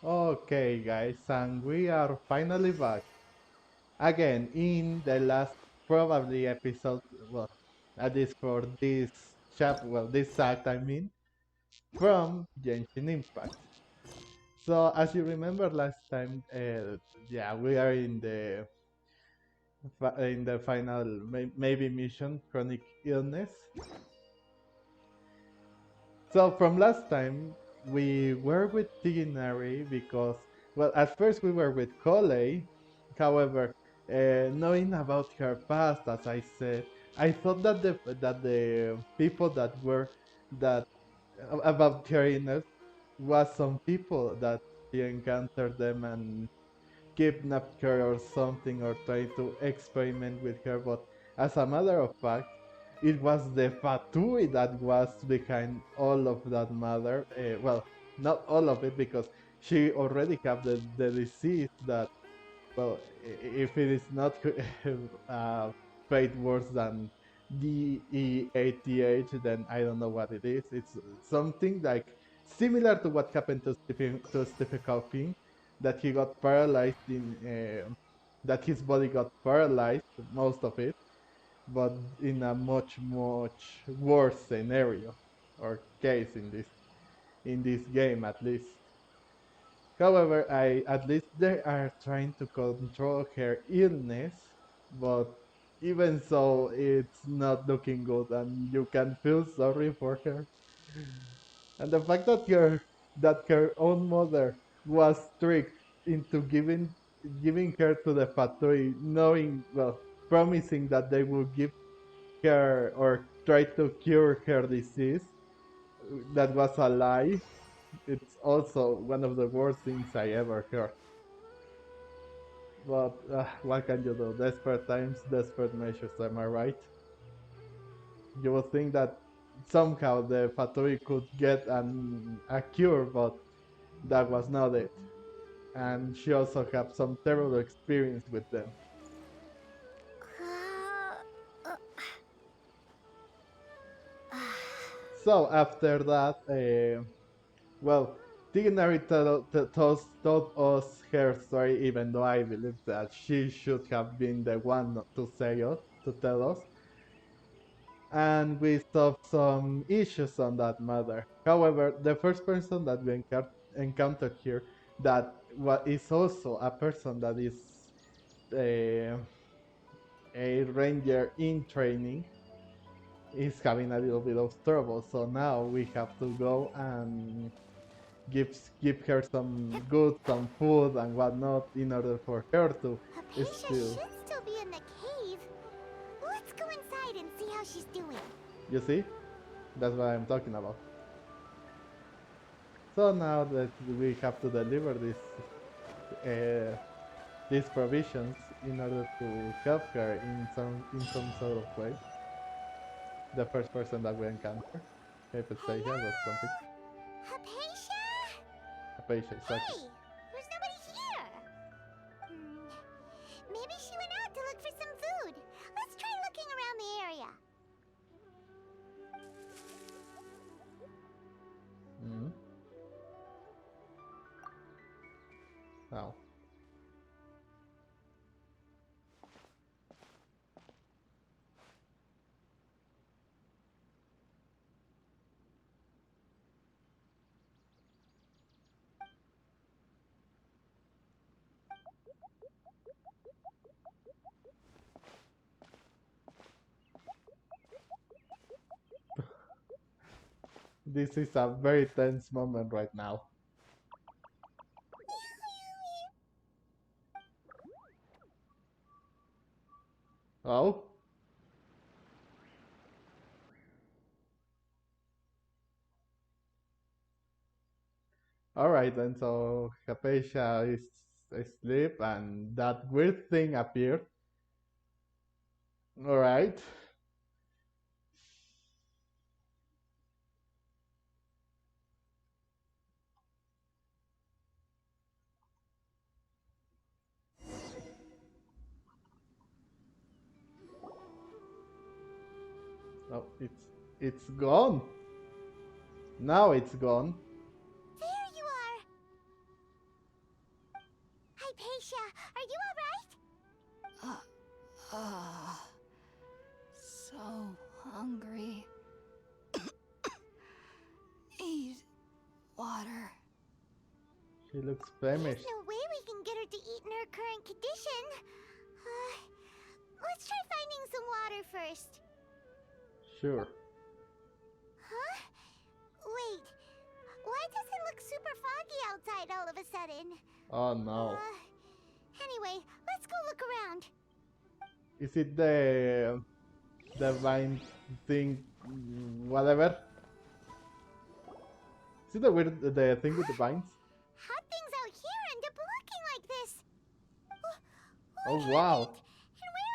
Okay, guys, and we are finally back again in the last probably episode. Well, at least for this this act, I mean, from Genshin Impact. So, as you remember last time, yeah, we are in the final maybe mission, chronic illness. So from last time, we were with Tiginari because, well, at first we were with Kole. However, knowing about her past, as I said, I thought that the people that were that about her illness was some people that she encountered them and kidnapped her or something or tried to experiment with her. But as a matter of fact, it was the Fatui that was behind all of that matter. Well, not all of it because she already have the disease that, well, if it is not fate worse than DEATH, then I don't know what it is. It's something like similar to what happened to Stephen Hawking, that he got paralyzed that his body got paralyzed, most of it, but in a much worse scenario or case in this game at least. However, I at least they are trying to control her illness, but even so, it's not looking good, and you can feel sorry for her. And the fact that her own mother was tricked into giving her to the factory, knowing, well, promising that they will give her or try to cure her disease, that was a lie. It's also one of the worst things I ever heard. But what can you do? Desperate times, desperate measures, am I right? You would think that somehow the Fatui could get a cure, but that was not it. And she also had some terrible experience with them. So after that, well, Tignari told us her story, even though I believe that she should have been the one to tell us. And we solved some issues on that matter. However, the first person that we encountered here that is also a person that is a, a ranger in training is having a little bit of trouble. So now we have to go and give her some food and whatnot in order for her to Hypatia still. should still be in the cave. Let's go inside and see how she's doing. You see, that's what I'm talking about. So now that we have to deliver uh, these provisions in order to help her in some sort of way. The first person that we encounter, Haypasia, was something. Hypatia? Haypasia, exactly. Hey! There's nobody here! Maybe she went out to look for some food. Let's try looking around the area. Mm. Now, this is a very tense moment right now. Oh, all right then. So Hypatia is asleep, and that weird thing appeared. All right. Oh, it's gone. Now it's gone. There you are! Hypatia, are you alright? So hungry. Need water. She looks There's famished. no way we can get her to eat in her current condition. Let's try finding some water first. Sure. Huh? Wait. Why does it look super foggy outside all of a sudden? Oh no. Anyway, let's go look around. Is it the vine thing, whatever? Is it the thing with the vines? How things out here end up looking like this? Oh What wow. happened? And where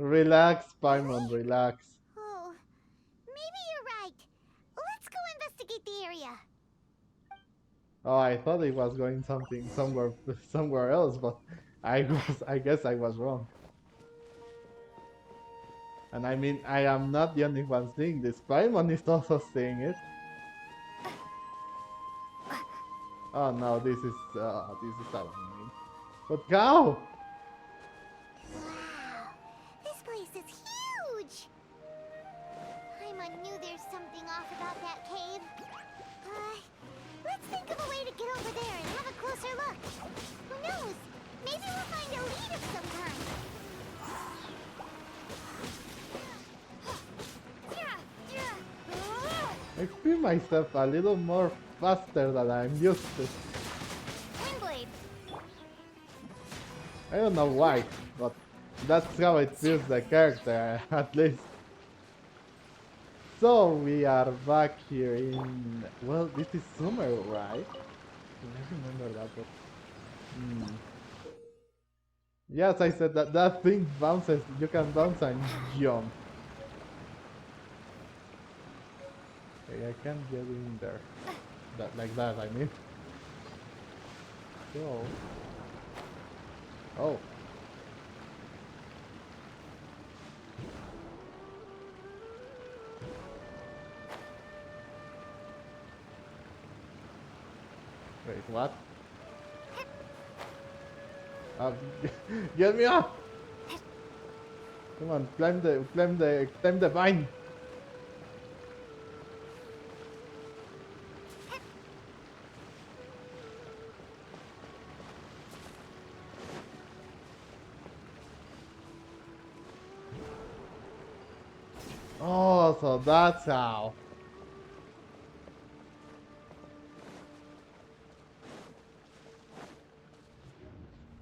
are we? Relax, Paimon, relax. Oh, maybe you're right. Let's go investigate the area. Oh, I thought it was going somewhere else, but I guess I was wrong. And I mean, I am not the only one seeing this. Paimon is also seeing it. Oh no, this is annoying. But how? Wow, this place is huge. Paimon knew there's something off about that cave. Let's think of a way to get over there and have a closer look. Who knows? Maybe we'll find a lead of some kind. I feel myself a little more faster than I'm used to. Windblade. I don't know why, but that's how it feels the character, at least. So we are back here in... Well, this is Sumeru, right? I remember that, but... Yes, I said that thing bounces. You can bounce and jump. Okay, I can't get in there. Like that, I mean. So... Oh. Wait, what? Get me up! Come on, climb the vine! Oh, so that's how.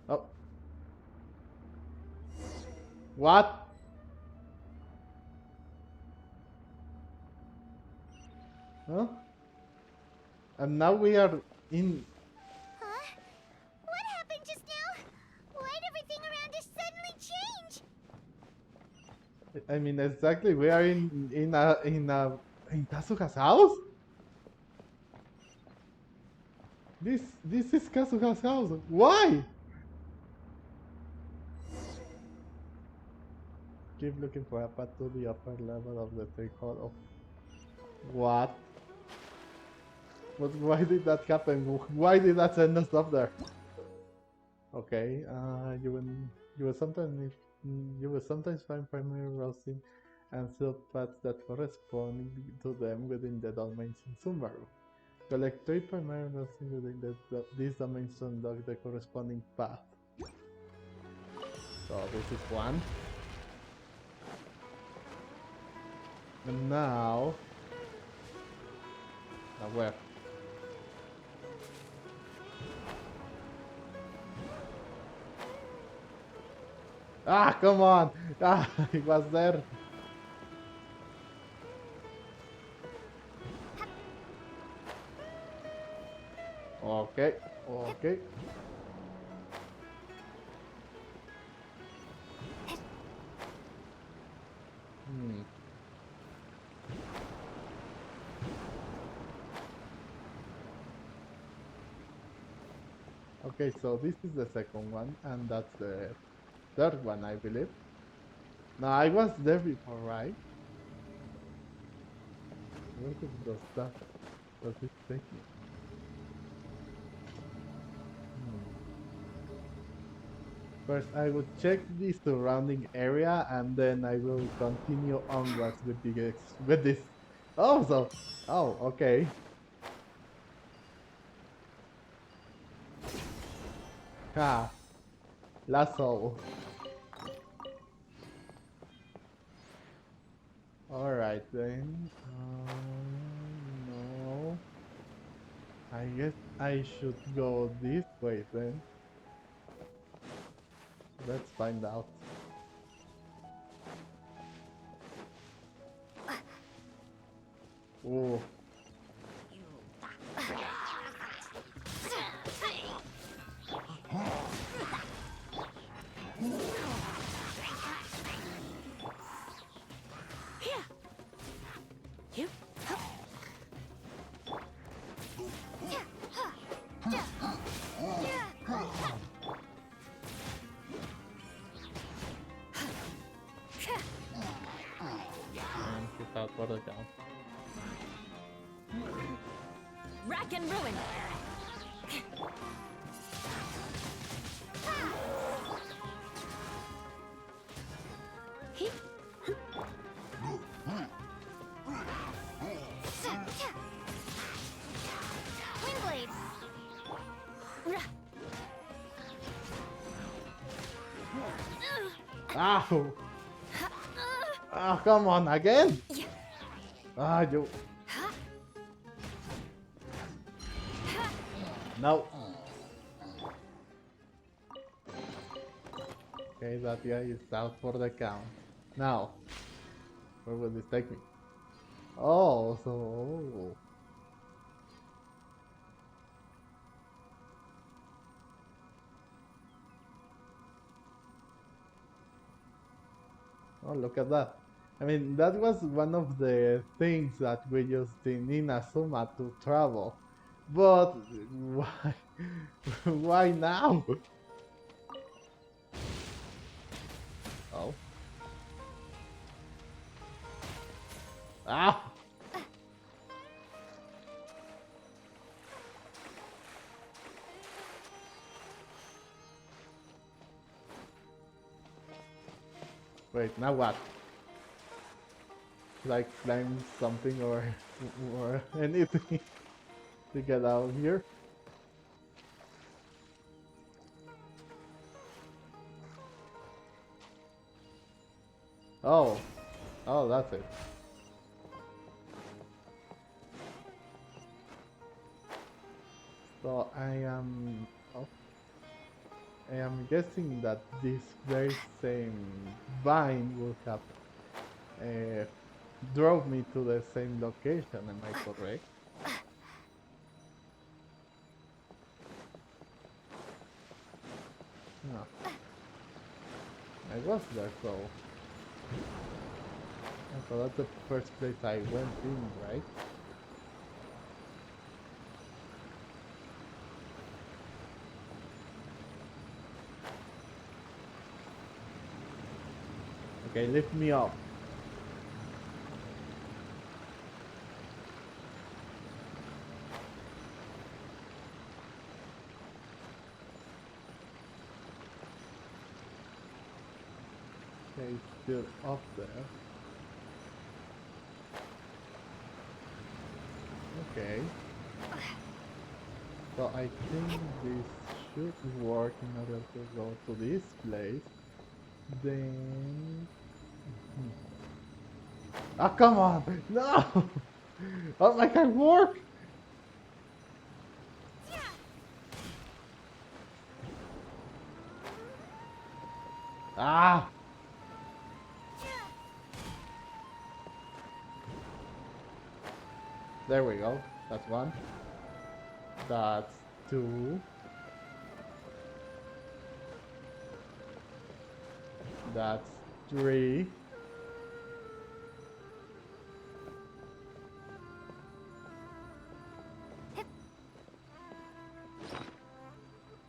Oh. What? Huh? And now we are in... Huh? What happened just now? Why'd everything around us suddenly change? I mean, exactly, we are in Kazuha's house? This is Kazuha's house. Why? Keep looking for a path to the upper level of the third hall. What? But why did that happen? Why did that send us up there? Okay, you will sometimes find primary roasting and subpaths that correspond to them within the domains in Sumeru. Collect 3 primary roasting within these domains to unlock the corresponding path. So this is one. And now where? Ah, come on! Ah, it was there. Okay, okay. Okay, so this is the second one, and that's the third one, I believe. No, I was there before, right? Where does it take me? First, I will check the surrounding area, and then I will continue onwards with with this. Oh, okay. Ha, lasso. All right then. No, I guess I should go this way then. Let's find out. Oh. And he's out for the count. Rack and ruin. Windblade. Ow! Ah, come on, again! Ah, you... No! Okay, that guy is out for the count. Now, where will this take me? Oh, so... Oh, look at that. I mean, that was one of the things that we used in Inazuma to travel. But why? Why now? Oh. Ah! Wait, now what? Like climb something or anything to get out of here? Oh, oh, that's it. So I am guessing that this very same vine will have drove me to the same location. Am I correct? No, I was there, so that's the first place I went in, right? Okay, lift me up. Okay, it's still up there. Okay. So I think this should work in order to go to this place. Then... Ah, come on! No! Oh my god, work! Ah! There we go. That's one. That's two. That's three.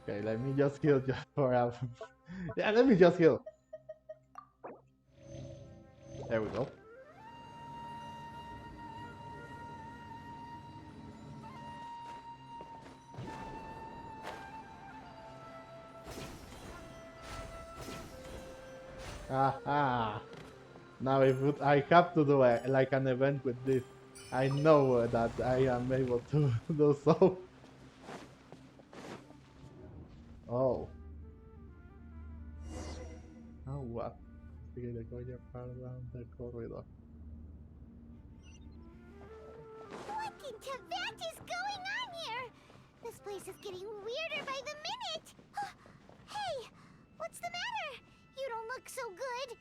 Okay, let me just heal just for a... Yeah, let me just heal. There we go. Aha! Now I have to do like an event with this. I know that I am able to do so. Oh. Oh, what? Investigate the Goya far down the corridor. What in Tibet is going on here? This place is getting weirder by the minute. Hey, what's the matter? You don't look so good.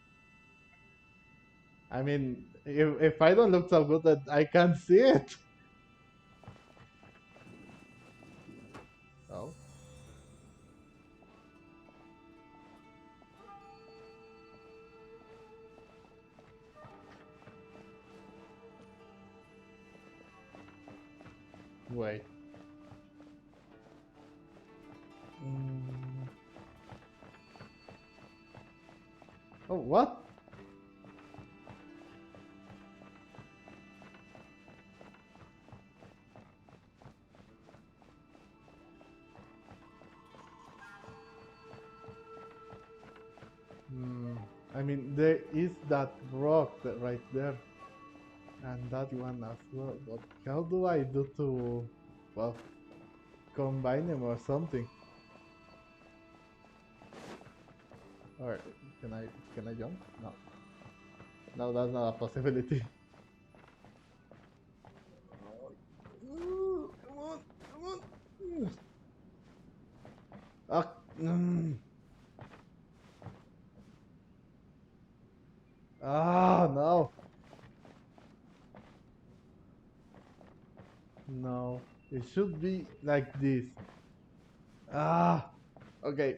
I mean, if I don't look so good, that I can't see it. Oh. Wait. Oh, what? I mean, there is that rock right there, and that one as well. But how do I do to, well, combine them or something? Or can I jump? No, no, that's not a possibility. Come on, come on. Ah, Ah, no. No. It should be like this. Ah. Okay.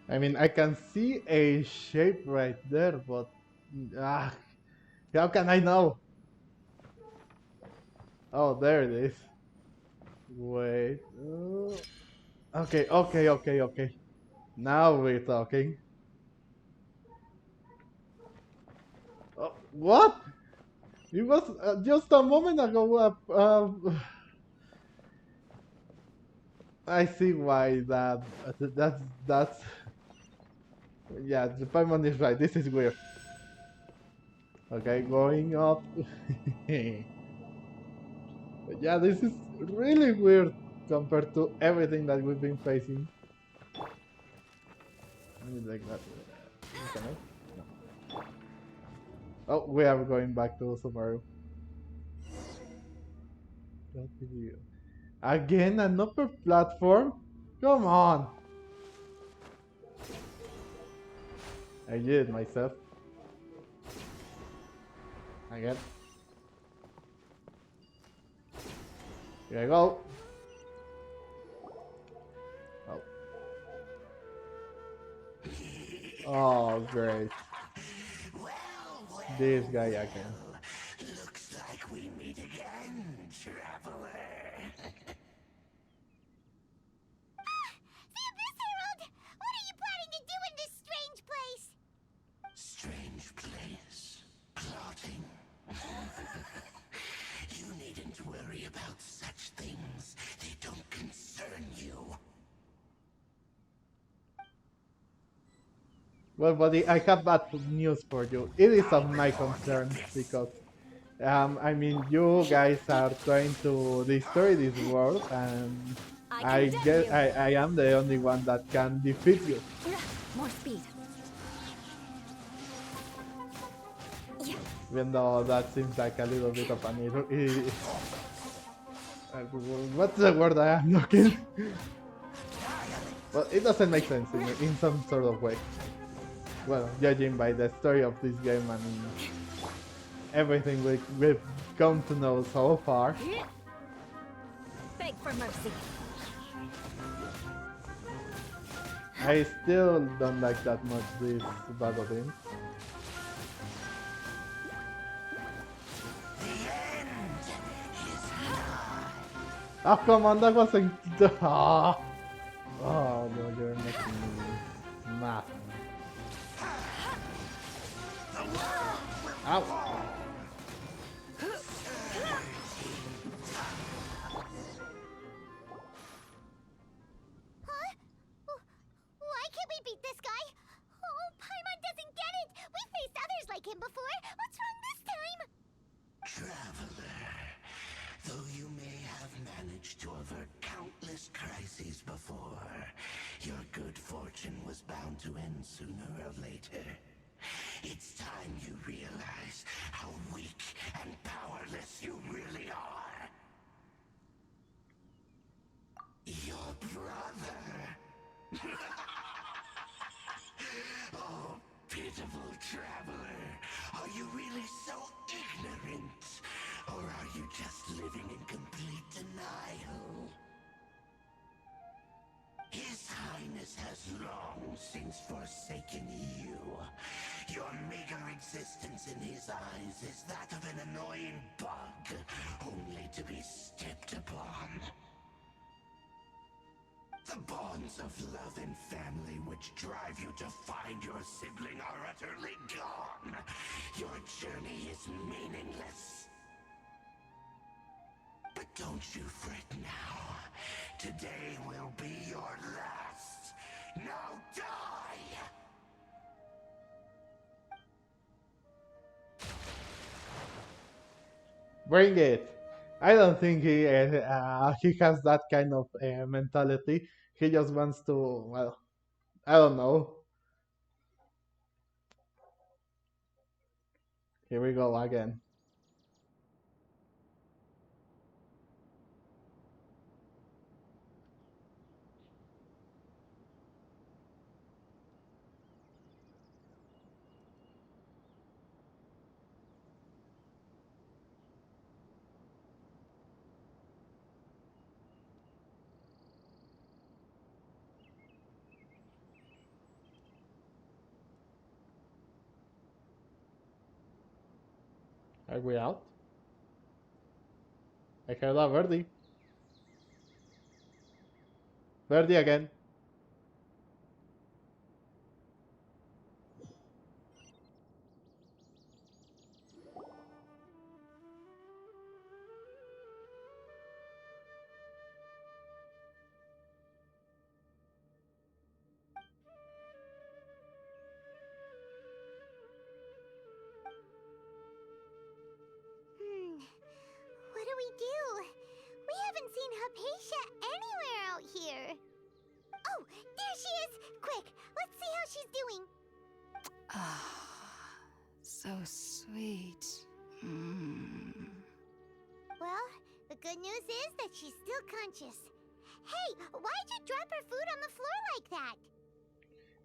I mean, I can see a shape right there, but ah, how can I know? Oh, there it is. Wait. Okay, okay, okay, okay. Now we're talking. Oh, what? It was just a moment ago. I see why that's yeah. The Paimon is right. This is weird. Okay, going up. Yeah, this is really weird compared to everything that we've been facing. Let me like that. Can I? No. Oh, we are going back to Sumeru. What video? Again, an upper platform? Come on! I did it myself. Again. Here I go. Oh. Oh, great. This guy again. Looks like we meet again, traveler. The Abyss Herald! What are you planning to do in this strange place? Strange place. Plotting. You needn't worry about such things. They don't concern you. Well, buddy, I have bad news for you. It is of my concern because I mean, you guys are trying to destroy this world, and I I condemn guess you. I am the only one that can defeat you. More speed. Yeah. Even though that seems like a little bit of an what's the word I am looking? Well, it doesn't make sense in some sort of way. Well, judging by the story of this game and everything we've come to know so far. Beg for mercy. I still don't like that much this battle team. Oh, come on, that wasn't... Oh, oh no, you're making me mad. Ow. Huh? Why can't we beat this guy? Oh, Paimon doesn't get it! We've faced others like him before! What's wrong this time? Traveler, though you may have managed to avert countless crises before, your good fortune was bound to end sooner or later. It's time you realize how weak and powerless you really are. Your brother. Oh, pitiful traveler. Are you really so ignorant? Or are you just living in complete denial? His Highness has long since forsaken you. Your meager existence in his eyes is that of an annoying bug, only to be stepped upon. The bonds of love and family which drive you to find your sibling are utterly gone. Your journey is meaningless. But don't you fret now. Today will be your last. Now die! Bring it. I don't think he has that kind of mentality. He just wants to, well, I don't know. Here we go again. Are we out? I heard a birdie. Birdie again. What do we do? We haven't seen Hypatia anywhere out here. Oh, there she is! Quick, let's see how she's doing. Ah, so sweet. Mm. Well, the good news is that she's still conscious. Hey, why'd you drop her food on the floor like that?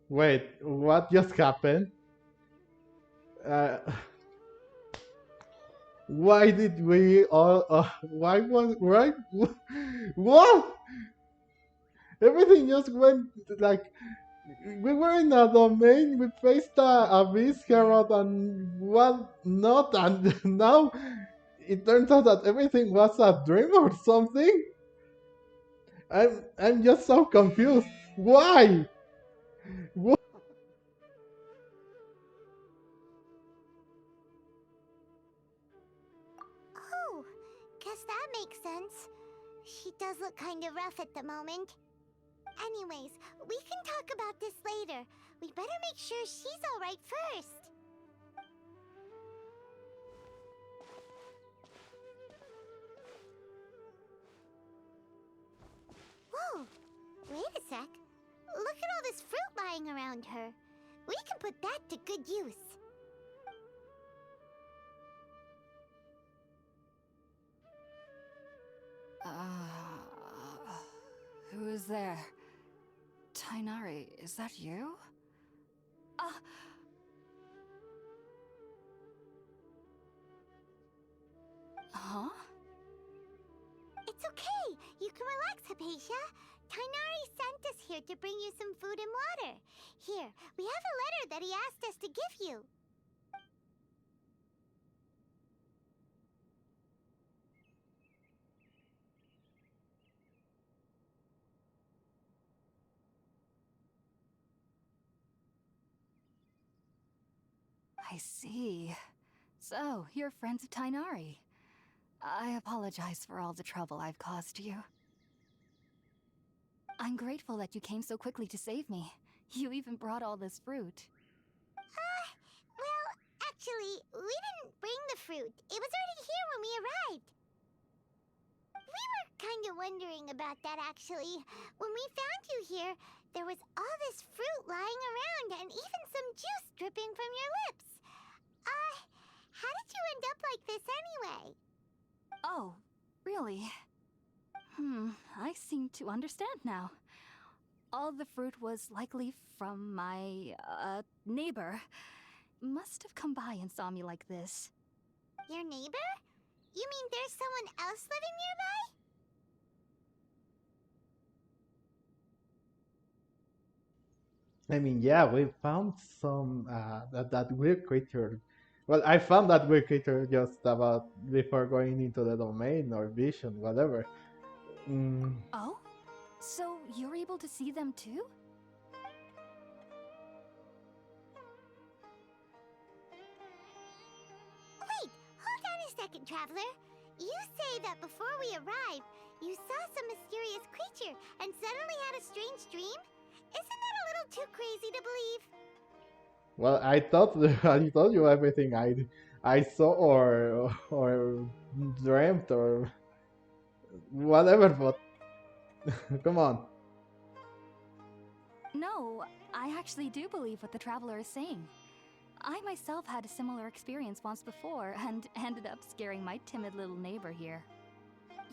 Wait, what just happened? Uh, why did we all? Why was right? What? Everything just went like we were in a domain. We faced a beast herald and what not, and now it turns out that everything was a dream or something. I'm just so confused. Why? What? Oh, guess that makes sense. She does look kind of rough at the moment. Anyways, we can talk about this later. We better make sure she's alright first. put that to good use. Who is there? Tainari, is that you? Huh? It's okay. You can relax, Hypatia. Tainari sent us here to bring you some food and water. Here, we have a letter that he asked us to give you. I see. So, you're friends of Tainari. I apologize for all the trouble I've caused you. I'm grateful that you came so quickly to save me. You even brought all this fruit. Well, actually, we didn't bring the fruit. It was already here when we arrived. We were kind of wondering about that, actually. When we found you here, there was all this fruit lying around and even some juice dripping from your lips. How did you end up like this anyway? Oh, really? I seem to understand now. All the fruit was likely from my, neighbor. Must have come by and saw me like this. Your neighbor? You mean there's someone else living nearby? I mean, yeah, we found some that weird creature. Well, I found that weird creature just about before going into the domain or vision, whatever. Mm, Oh? So you're able to see them too? Wait, hold on a second, Traveler. You say that before we arrived, you saw some mysterious creature and suddenly had a strange dream? Isn't that a little too crazy to believe? well, I thought I told you everything I saw or dreamt or whatever, but come on. No, I actually do believe what the traveler is saying. I myself had a similar experience once before and ended up scaring my timid little neighbor here.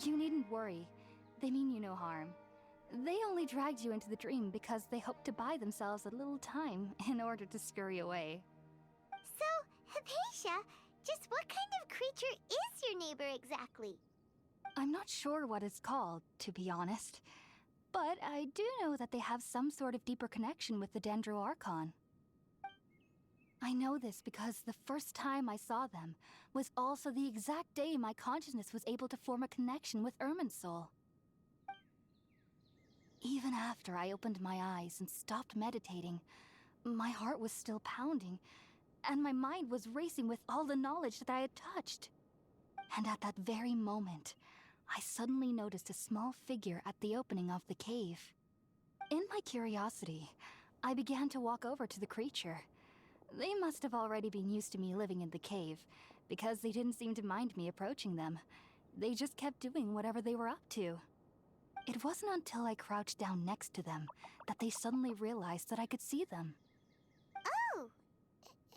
You needn't worry. They mean you no harm. They only dragged you into the dream because they hoped to buy themselves a little time in order to scurry away. So, Hypatia, just what kind of creature is your neighbor exactly? I'm not sure what it's called, to be honest. But I do know that they have some sort of deeper connection with the Dendro Archon. I know this because the first time I saw them was also the exact day my consciousness was able to form a connection with Irminsul. Even after I opened my eyes and stopped meditating, my heart was still pounding, and my mind was racing with all the knowledge that I had touched. And at that very moment, I suddenly noticed a small figure at the opening of the cave. In my curiosity, I began to walk over to the creature. They must have already been used to me living in the cave, because they didn't seem to mind me approaching them. They just kept doing whatever they were up to. It wasn't until I crouched down next to them that they suddenly realized that I could see them. Oh,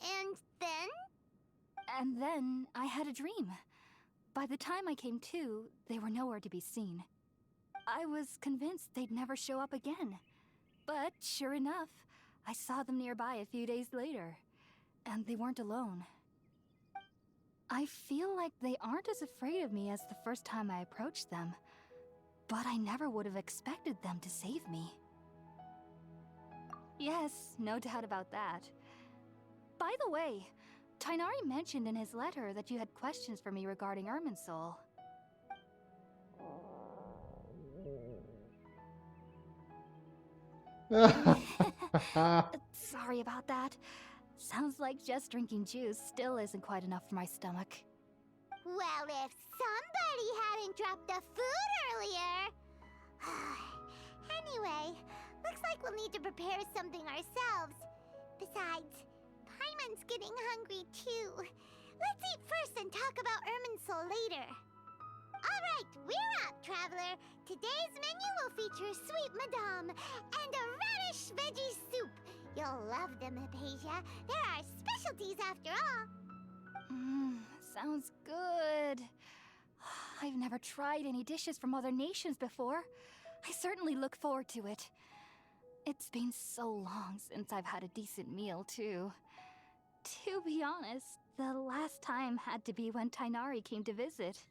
and then? And then I had a dream. By the time I came to, they were nowhere to be seen. I was convinced they'd never show up again. But sure enough, I saw them nearby a few days later. And they weren't alone. I feel like they aren't as afraid of me as the first time I approached them. But I never would have expected them to save me. Yes, no doubt about that. By the way, Tainari mentioned in his letter that you had questions for me regarding Irminsul. Sorry about that. Sounds like just drinking juice still isn't quite enough for my stomach. Well, if somebody hadn't dropped the food earlier... Anyway, looks like we'll need to prepare something ourselves. Besides, Paimon's getting hungry too. Let's eat first and talk about Irminsul later. Alright, we're up, Traveler. Today's menu will feature sweet madame and a radish veggie soup. You'll love them, Hypatia. They're our specialties after all. Sounds good. I've never tried any dishes from other nations before. I certainly look forward to it. It's been so long since I've had a decent meal, too. To be honest, the last time had to be when Tainari came to visit.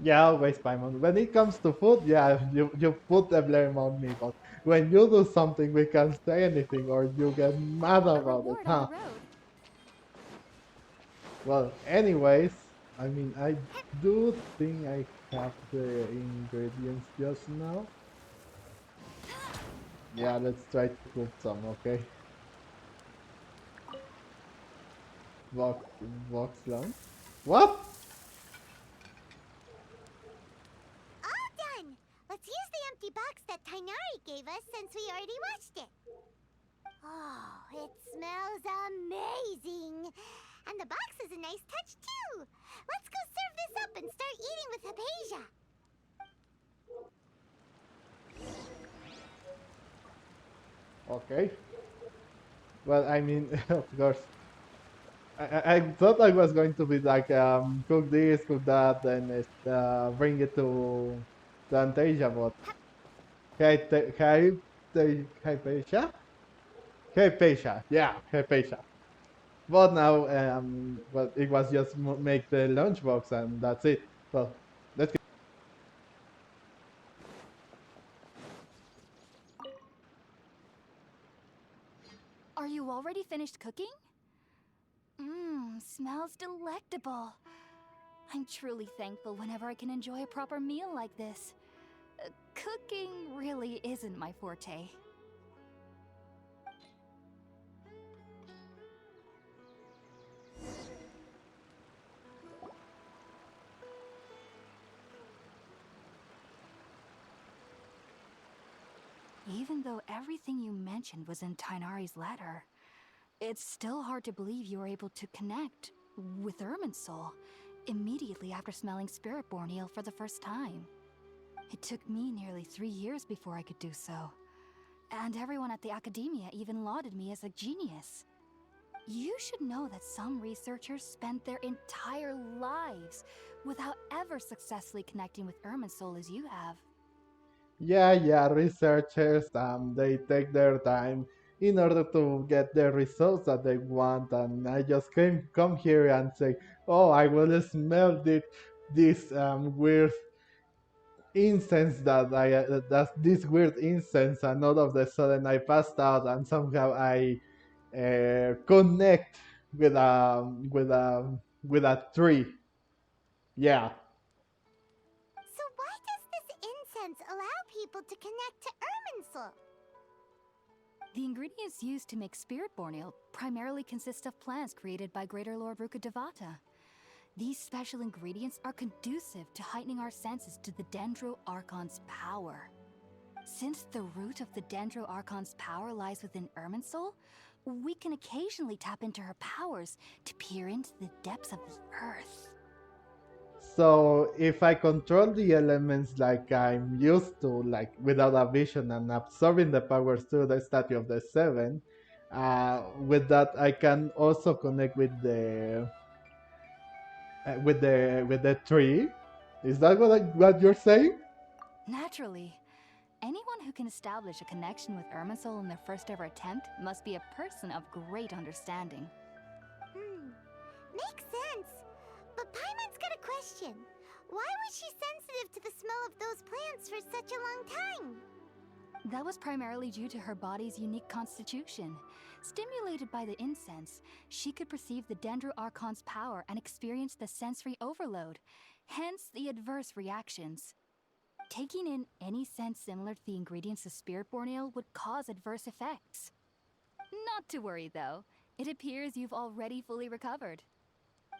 Yeah, always, Paimon. When it comes to food, yeah, you put the blame on me, but when you do something we can't say anything or you get mad A about it, reward on huh? the road. Well, anyways, I mean, I do think I have the ingredients just now. Yeah, let's try to cook some, okay? Vox, Vox lunch? What? All done. Let's use the empty box that Tainari gave us since we already washed it. Oh, it smells amazing. And the box is a nice touch, too. Let's go serve this up and start eating with Hypatia. Okay. Well, I mean, of course, I thought I was going to be like, cook this, cook that, then bring it to Antasia, but Hypatia? Hypatia, yeah, Hypatia. But now, well, it was just make the lunchbox and that's it. Well, let's go. Are you already finished cooking? Smells delectable. I'm truly thankful whenever I can enjoy a proper meal like this. Cooking really isn't my forte. Even though everything you mentioned was in Tainari's letter, it's still hard to believe you were able to connect with Irminsul immediately after smelling Spiritborn eel for the first time. It took me nearly 3 years before I could do so. And everyone at the academia even lauded me as a genius. You should know that some researchers spent their entire lives without ever successfully connecting with Irminsul as you have. Yeah, researchers, they take their time in order to get the results that they want, and I just come here and say, oh, I will smell this weird incense that's this weird incense, and all of a sudden I passed out, and somehow I connect with a tree. Yeah. So why does this incense allow people to connect to Irminsul? The ingredients used to make Spiritborn ale primarily consist of plants created by Greater Lord Rukkhadevata. These special ingredients are conducive to heightening our senses to the Dendro Archon's power. Since the root of the Dendro Archon's power lies within Irminsul, we can occasionally tap into her powers to peer into the depths of the earth. So if I control the elements like I'm used to, like without a vision and absorbing the powers to the Statue of the Seven, with that I can also connect with the tree. Is that what you're saying? Naturally, anyone who can establish a connection with Irminsul in their first ever attempt must be a person of great understanding. Makes sense. But Paimon's got a question. Why was she sensitive to the smell of those plants for such a long time? That was primarily due to her body's unique constitution. Stimulated by the incense, she could perceive the Dendro Archon's power and experience the sensory overload, hence the adverse reactions. Taking in any scent similar to the ingredients of Spiritborn ale would cause adverse effects. Not to worry though, it appears you've already fully recovered.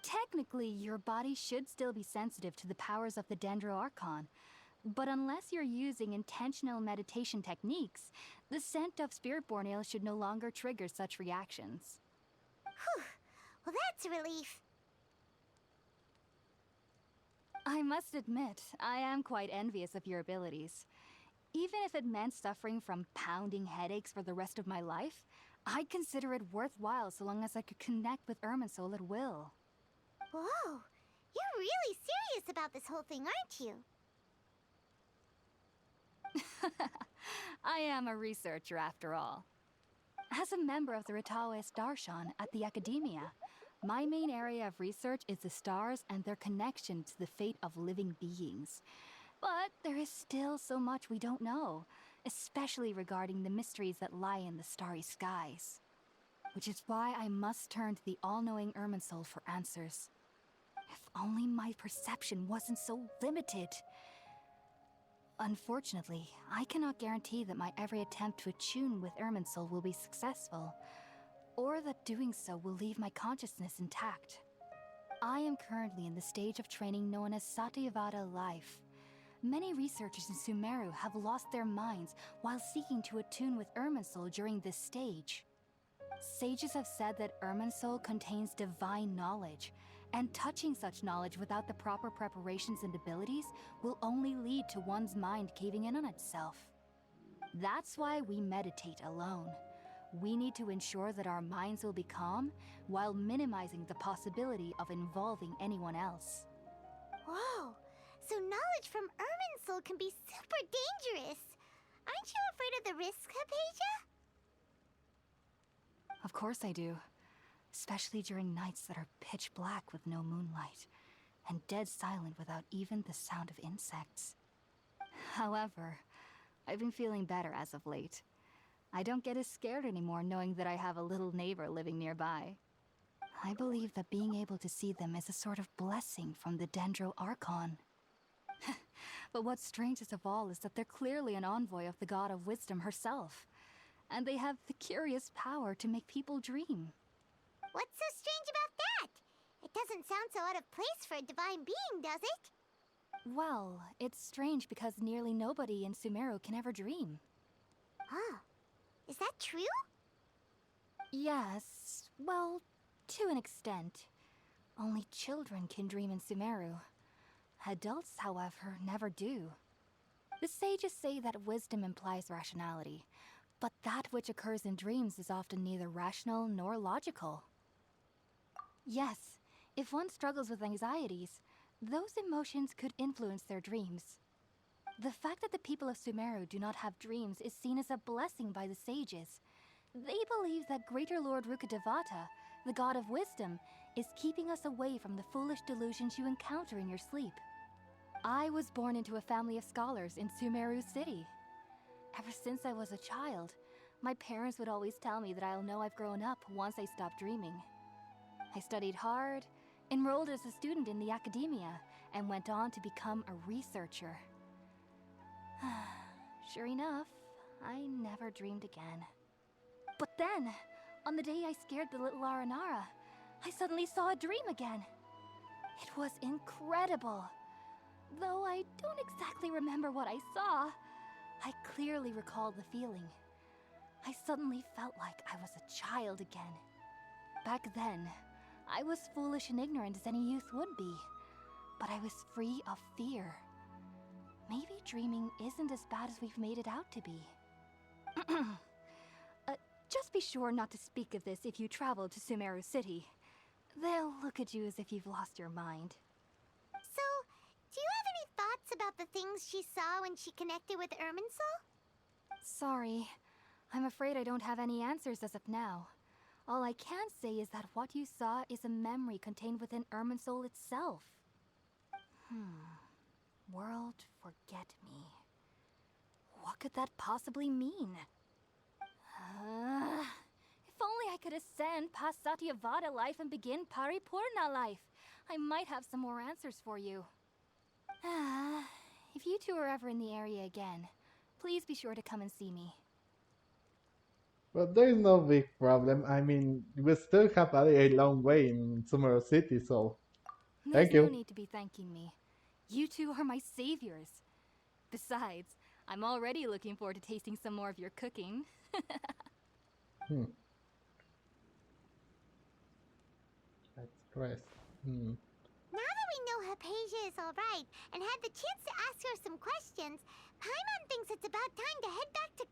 Technically, your body should still be sensitive to the powers of the Dendro Archon, But unless you're using intentional meditation techniques, the scent of spirit-born ale should no longer trigger such reactions. Whew. Well, that's a relief. I must admit, I am quite envious of your abilities. Even if it meant suffering from pounding headaches for the rest of my life, I'd consider it worthwhile so long as I could connect with Irminsul at will. Whoa. You're really serious about this whole thing, aren't you? I am a researcher after all. As a member of the Ritaoist Darshan at the Academia, my main area of research is the stars and their connection to the fate of living beings. But there is still so much we don't know, especially regarding the mysteries that lie in the starry skies. Which is why I must turn to the all-knowing Irminsul for answers. If only my perception wasn't so limited. Unfortunately, I cannot guarantee that my every attempt to attune with Irminsul will be successful, or that doing so will leave my consciousness intact. I am currently in the stage of training known as Satyavada life. Many researchers in Sumeru have lost their minds while seeking to attune with Irminsul during this stage. Sages have said that Irminsul contains divine knowledge, and touching such knowledge without the proper preparations and abilities will only lead to one's mind caving in on itself. That's why we meditate alone. We need to ensure that our minds will be calm while minimizing the possibility of involving anyone else. Whoa. So knowledge from Irminsul can be super dangerous. Aren't you afraid of the risks, Hypatia? Of course I do. Especially during nights that are pitch black with no moonlight, and dead silent without even the sound of insects. However, I've been feeling better as of late. I don't get as scared anymore knowing that I have a little neighbor living nearby. I believe that being able to see them is a sort of blessing from the Dendro Archon. But what's strangest of all is that they're clearly an envoy of the God of Wisdom herself, and they have the curious power to make people dream. What's so strange about that? It doesn't sound so out of place for a divine being, does it? Well, it's strange because nearly nobody in Sumeru can ever dream. Huh. Is that true? Yes, well, to an extent. Only children can dream in Sumeru. Adults, however, never do. The sages say that wisdom implies rationality, but that which occurs in dreams is often neither rational nor logical. Yes, if one struggles with anxieties, those emotions could influence their dreams. The fact that the people of Sumeru do not have dreams is seen as a blessing by the sages. They believe that Greater Lord Rukkhadevata, the god of wisdom, is keeping us away from the foolish delusions you encounter in your sleep. I was born into a family of scholars in Sumeru City. Ever since I was a child, my parents would always tell me that I'll know I've grown up once I stop dreaming. I studied hard, enrolled as a student in the academia, and went on to become a researcher. Sure enough, I never dreamed again. But then, on the day I scared the little Aranara, I suddenly saw a dream again. It was incredible. Though I don't exactly remember what I saw, I clearly recall the feeling. I suddenly felt like I was a child again. Back then, I was foolish and ignorant as any youth would be, but I was free of fear. Maybe dreaming isn't as bad as we've made it out to be. Just be sure not to speak of this if you travel to Sumeru City. They'll look at you as if you've lost your mind. So, do you have any thoughts about the things she saw when she connected with Irminsul? Sorry, I'm afraid I don't have any answers as of now. All I can say is that what you saw is a memory contained within Irminsul itself. World forget me. What could that possibly mean? If only I could ascend past Satyavada life and begin Paripurna life. I might have some more answers for you. If you two are ever in the area again, please be sure to come and see me. But there is no big problem. I mean, we still have a long way in Sumeru City, so There's thank no you. need to be thanking me. You two are my saviors. Besides, I'm already looking forward to tasting some more of your cooking. Hmm. Let's press. Hmm. Now that we know Hypatia is alright and had the chance to ask her some questions, Paimon thinks it's about time to head back to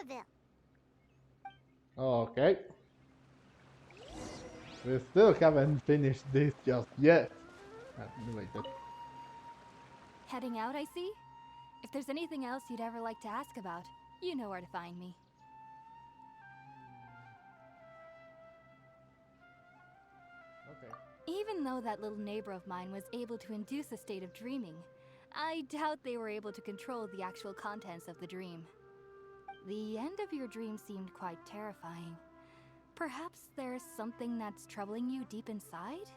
Gandharvaville. Okay. We still haven't finished this just yet. Wait, Heading out, I see? If there's anything else you'd ever like to ask about, you know where to find me. okay. Even though that little neighbor of mine was able to induce a state of dreaming, I doubt they were able to control the actual contents of the dream. The end of your dream seemed quite terrifying. Perhaps there's something that's troubling you deep inside?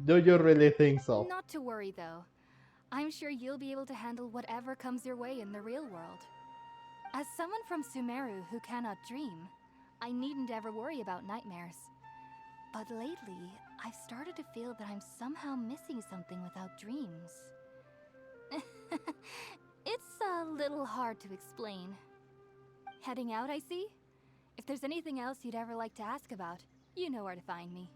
Do you really think so? Not to worry, though. I'm sure you'll be able to handle whatever comes your way in the real world. As someone from Sumeru who cannot dream, I needn't ever worry about nightmares. But lately, I've started to feel that I'm somehow missing something without dreams. It's a little hard to explain. Heading out, I see? If there's anything else you'd ever like to ask about, you know where to find me.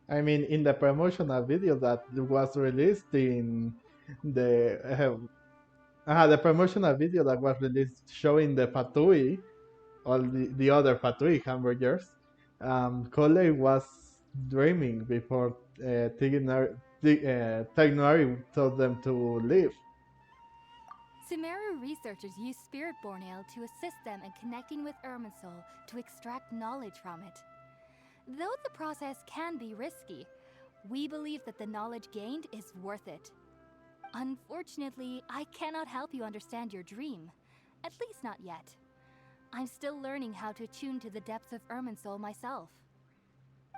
I mean, in the promotional video that was released in the promotional video that was released showing the Fatui, all the other Fatui hamburgers, Cole was dreaming before Tignari told them to leave. Sumeru researchers use Spiritborn Ale to assist them in connecting with Irminsul to extract knowledge from it. Though the process can be risky, we believe that the knowledge gained is worth it. Unfortunately, I cannot help you understand your dream. At least not yet. I'm still learning how to attune to the depths of Irminsul myself.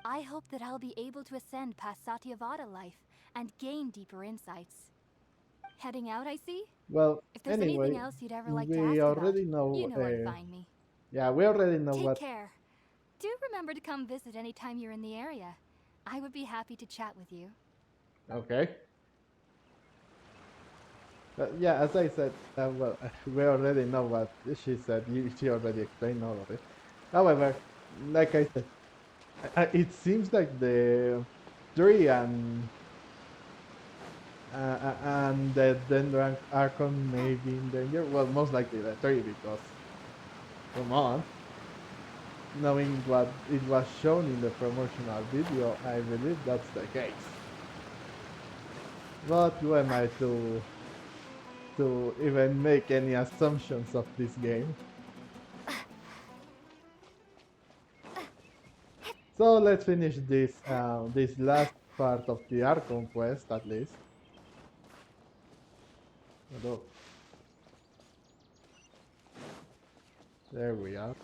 I hope that I'll be able to ascend past Satyavada life and gain deeper insights. Heading out, I see? Well, If there's anyway, anything else you'd ever like to we ask about, already know. you know where to find me. Yeah, we already know Take what. care. Do remember to come visit anytime you're in the area. I would be happy to chat with you. Okay. Yeah, as I said, well, we already know what she said. She already explained all of it. However, like I said, it seems like the tree and the Dendran Archon may be in danger. Well, most likely the tree, because come on. Knowing what it was shown in the promotional video, I believe that's the case. But who am I to even make any assumptions of this game? So let's finish this this last part of the Archon quest at least. Although, there we are.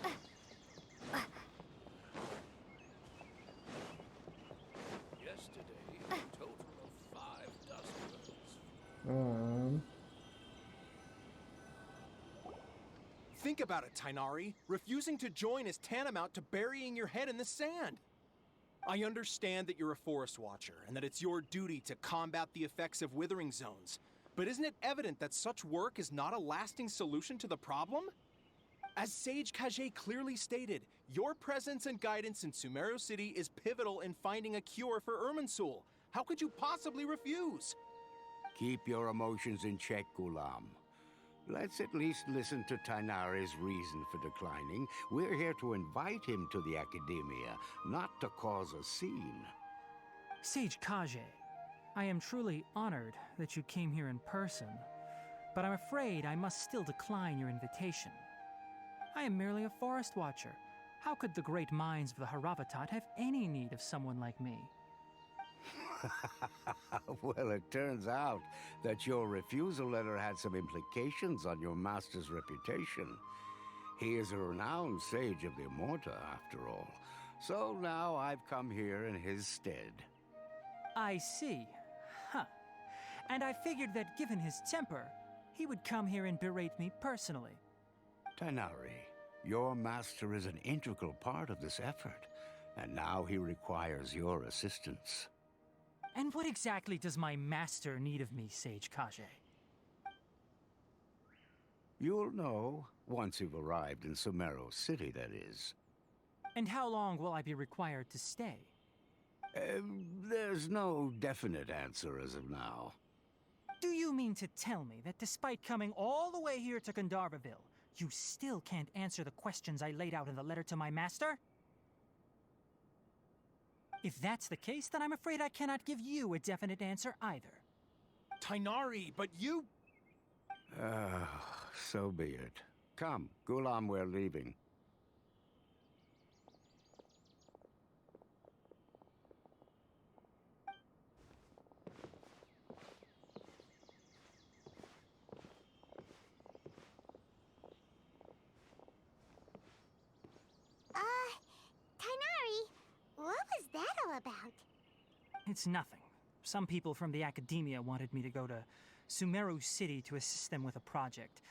Yesterday, a total of 5 dustbirds. Think about it, Tainari. Refusing to join is tantamount to burying your head in the sand. I understand that you're a forest watcher and that it's your duty to combat the effects of withering zones. But isn't it evident that such work is not a lasting solution to the problem? As Sage Kage clearly stated, your presence and guidance in Sumeru City is pivotal in finding a cure for Irminsul. How could you possibly refuse? Keep your emotions in check, Gulam. Let's at least listen to Tainari's reason for declining. We're here to invite him to the Academia, not to cause a scene. Sage Kage, I am truly honored that you came here in person, but I'm afraid I must still decline your invitation. I am merely a forest watcher. How could the great minds of the Haravatat have any need of someone like me? Well, it turns out that your refusal letter had some implications on your master's reputation. He is a renowned sage of the Immorta, after all. So now I've come here in his stead. I see. Huh. And I figured that given his temper, he would come here and berate me personally. Tainari, your master is an integral part of this effort, and now he requires your assistance. And what exactly does my master need of me, Sage Kage? You'll know once you've arrived in Sumeru City, that is. And how long will I be required to stay? There's no definite answer as of now. Do you mean to tell me that despite coming all the way here to Gandharvaville, you still can't answer the questions I laid out in the letter to my master? If that's the case, then I'm afraid I cannot give you a definite answer either. Tainari, but you... So be it. Come, Gulam, we're leaving. Tainari, what was that all about? It's nothing. Some people from the academia wanted me to go to Sumeru City to assist them with a project,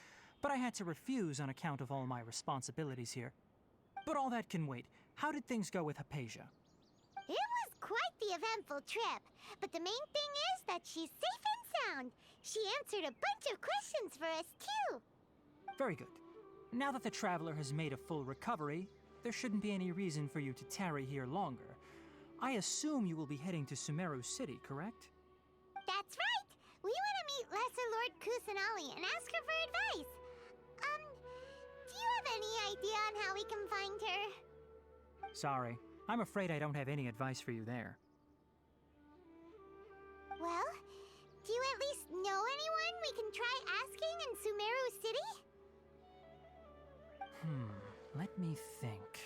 but I had to refuse on account of all my responsibilities here. But all that can wait. How did things go with Haypasia? It was quite the eventful trip, but the main thing is that she's safe and sound. She answered a bunch of questions for us, too. Very good. Now that the traveler has made a full recovery, there shouldn't be any reason for you to tarry here longer. I assume you will be heading to Sumeru City, correct? That's right. We want to meet Lesser Lord Kusanali and ask her for advice. Do you have any idea on how we can find her? Sorry. I'm afraid I don't have any advice for you there. Well, do you at least know anyone we can try asking in Sumeru City? Let me think.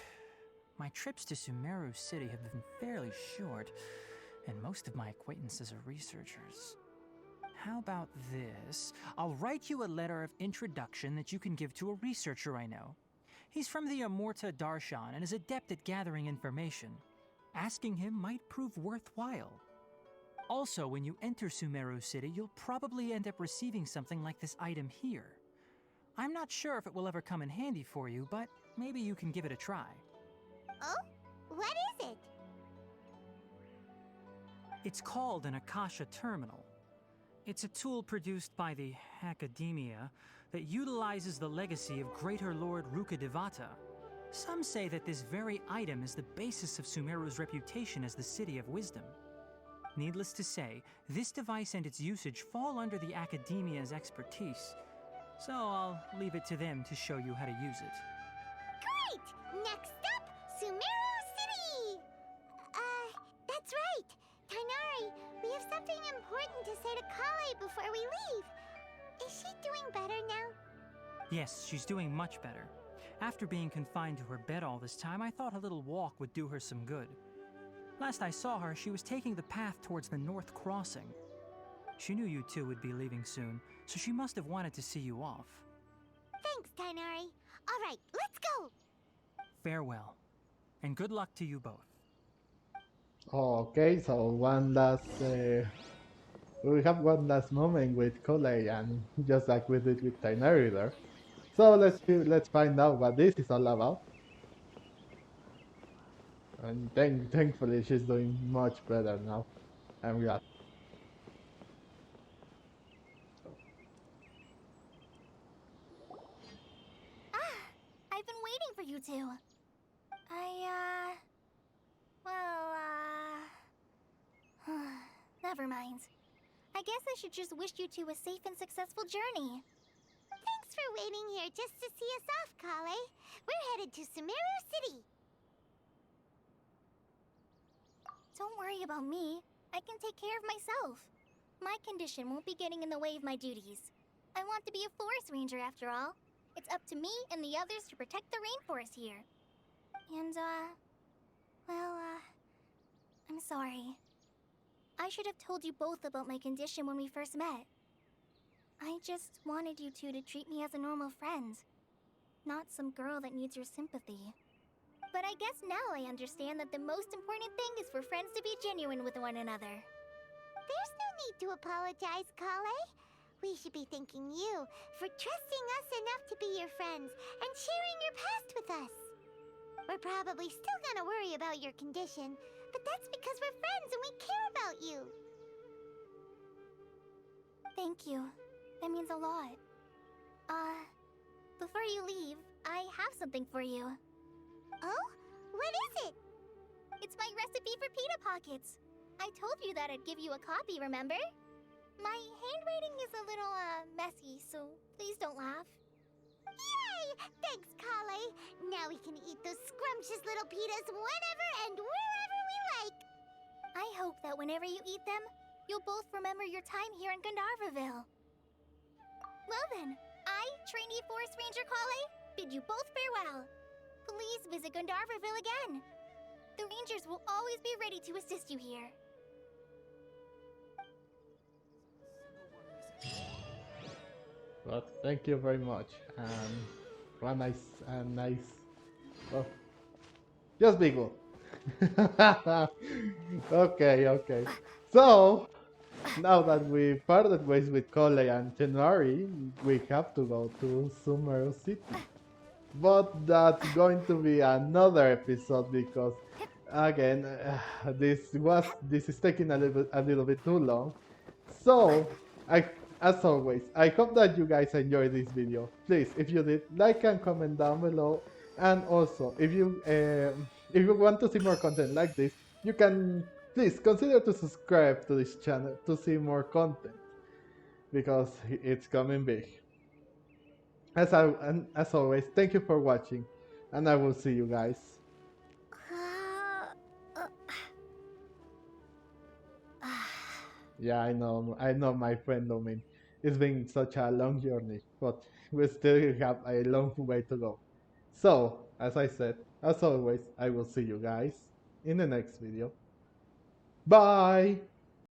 My trips to Sumeru City have been fairly short, and most of my acquaintances are researchers. How about this? I'll write you a letter of introduction that you can give to a researcher I know. He's from the Amorta Darshan and is adept at gathering information. Asking him might prove worthwhile. Also, when you enter Sumeru City, you'll probably end up receiving something like this item here. I'm not sure if it will ever come in handy for you, but maybe you can give it a try. Oh? What is it? It's called an Akasha Terminal. It's a tool produced by the Academia that utilizes the legacy of Greater Lord Rukadevata. Some say that this very item is the basis of Sumeru's reputation as the City of Wisdom. Needless to say, this device and its usage fall under the Academia's expertise, so I'll leave it to them to show you how to use it. Great! Next up, Sumeru City! That's right. Tainari, we have something important to say to Kale before we leave. Is she doing better now? Yes, she's doing much better. After being confined to her bed all this time, I thought a little walk would do her some good. Last I saw her, she was taking the path towards the North Crossing. She knew you two would be leaving soon, so she must have wanted to see you off. Thanks, Tainari. All right, let's go! Farewell, and good luck to you both. Okay, so one last we have one last moment with Kole, and just like we did with Tainari there. So let's find out what this is all about. And thankfully she's doing much better now. I'm glad. I've been waiting for you two. Never mind. I guess I should just wish you two a safe and successful journey. Thanks for waiting here just to see us off, Kale. We're headed to Sumeru City. Don't worry about me. I can take care of myself. My condition won't be getting in the way of my duties. I want to be a forest ranger after all. It's up to me and the others to protect the rainforest here. And, I'm sorry. I should have told you both about my condition when we first met. I just wanted you two to treat me as a normal friend, not some girl that needs your sympathy. But I guess now I understand that the most important thing is for friends to be genuine with one another. There's no need to apologize, Kale. We should be thanking you for trusting us enough to be your friends and sharing your past with us. We're probably still gonna worry about your condition, but that's because we're friends and we care about you. Thank you. That means a lot. Before you leave, I have something for you. Oh? What is it? It's my recipe for pita pockets. I told you that I'd give you a copy, remember? My handwriting is a little, messy, so please don't laugh. Yay! Thanks, Kale. Now we can eat those scrumptious little pitas whenever and wherever we like. I hope that whenever you eat them, you'll both remember your time here in Gandharvaville. Well then, I, Trainee Forest Ranger Kale, bid you both farewell. Please visit Gandharvaville again. The Rangers will always be ready to assist you here. But thank you very much. One nice. Oh, just be good. Okay. So now that we parted ways with Kole and Tenari, we have to go to Sumeru City. But that's going to be another episode because, again, this is taking a little bit too long. So, as always, I hope that you guys enjoyed this video. Please, if you did, like and comment down below. And also, if you want to see more content like this, you can please consider to subscribe to this channel to see more content because it's coming big. As always, thank you for watching, and I will see you guys. Yeah, I know, my friend Domin. It's been such a long journey, but we still have a long way to go. So, as I said, as always, I will see you guys in the next video. Bye!